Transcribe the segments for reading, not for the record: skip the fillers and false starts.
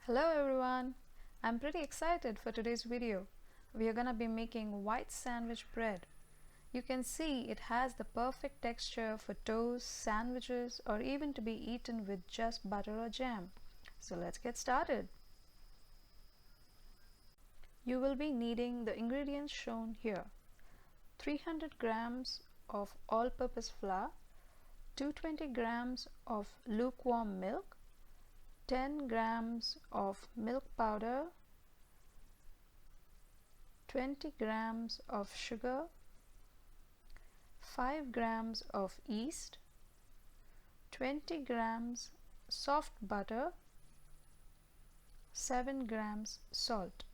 Hello everyone, I'm pretty excited for today's video. We are gonna be making white sandwich bread. You can see it has the perfect texture for toast, sandwiches, or even to be eaten with just butter or jam. So let's get started. You will be needing the ingredients shown here. 300 grams of all-purpose flour, 220 grams of lukewarm milk, 10 grams of milk powder, 20 grams of sugar, 5 grams of yeast, 20 grams soft butter, 7 grams salt.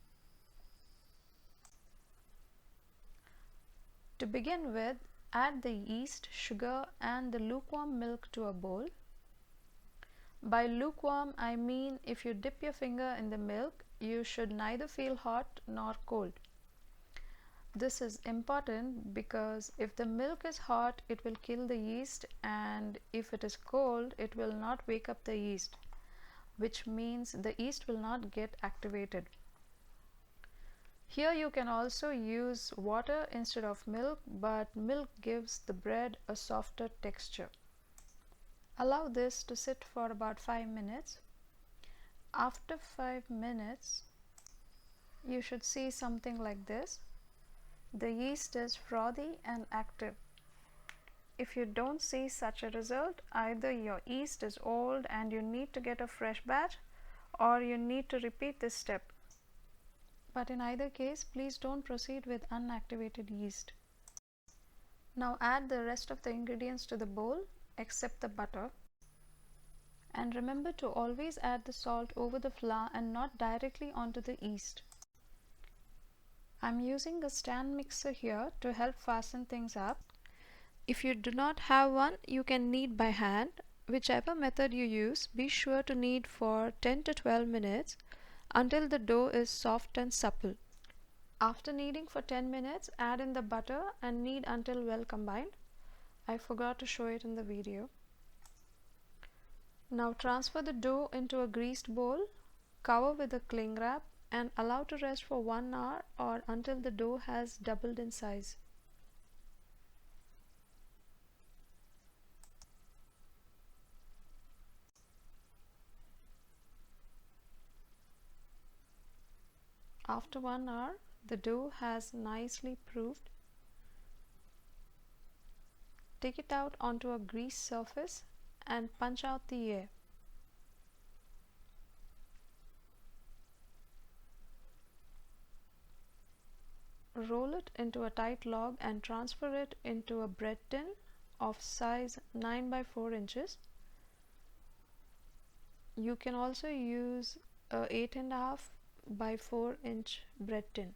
To begin with, add the yeast, sugar and the lukewarm milk to a bowl. By lukewarm, I mean if you dip your finger in the milk, you should neither feel hot nor cold. This is important because if the milk is hot, it will kill the yeast, and if it is cold, it will not wake up the yeast, which means the yeast will not get activated. Here you can also use water instead of milk, but milk gives the bread a softer texture. Allow this to sit for about 5 minutes. After 5 minutes, you should see something like this. The yeast is frothy and active. If you don't see such a result, either your yeast is old and you need to get a fresh batch, or you need to repeat this step. But in either case, please don't proceed with unactivated yeast. Now add the rest of the ingredients to the bowl except the butter. And remember to always add the salt over the flour and not directly onto the yeast. I'm using a stand mixer here to help fasten things up. If you do not have one, you can knead by hand. Whichever method you use, be sure to knead for 10 to 12 minutes until the dough is soft and supple. After kneading for 10 minutes, add in the butter and knead until well combined. I forgot to show it in the video. Now transfer the dough into a greased bowl, cover with a cling wrap and allow to rest for 1 hour or until the dough has doubled in size. After 1 hour, the dough has nicely proofed. Take it out onto a greased surface and punch out the air. Roll it into a tight log and transfer it into a bread tin of size 9 by 4 inches. You can also use a 8.5 by 4 inch bread tin.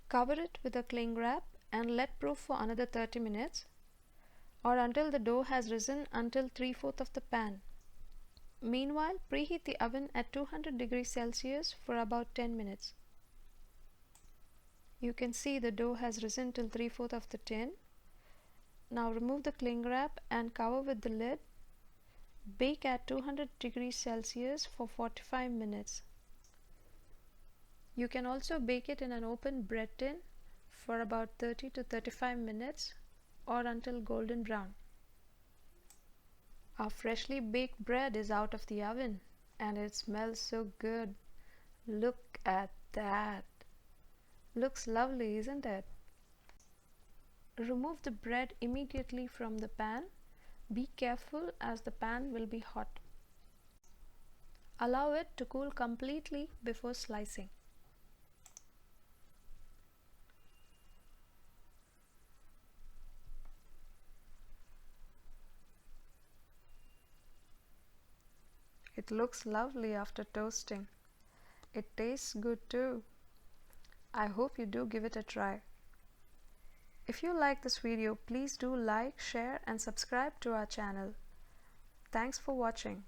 Cover it with a cling wrap and let proof for another 30 minutes or until the dough has risen until 3/4 of the pan. Meanwhile, preheat the oven at 200 degrees Celsius for about 10 minutes. You can see the dough has risen till 3/4 of the tin. Now remove the cling wrap and cover with the lid. Bake at 200 degrees Celsius for 45 minutes. You can also bake it in an open bread tin for about 30 to 35 minutes or until golden brown. Our freshly baked bread is out of the oven and it smells so good. Look at that. Looks lovely, isn't it? Remove the bread immediately from the pan. Be careful as the pan will be hot. Allow it to cool completely before slicing. It looks lovely after toasting. It tastes good too. I hope you do give it a try. If you like this video, please do like, share and subscribe to our channel. Thanks for watching.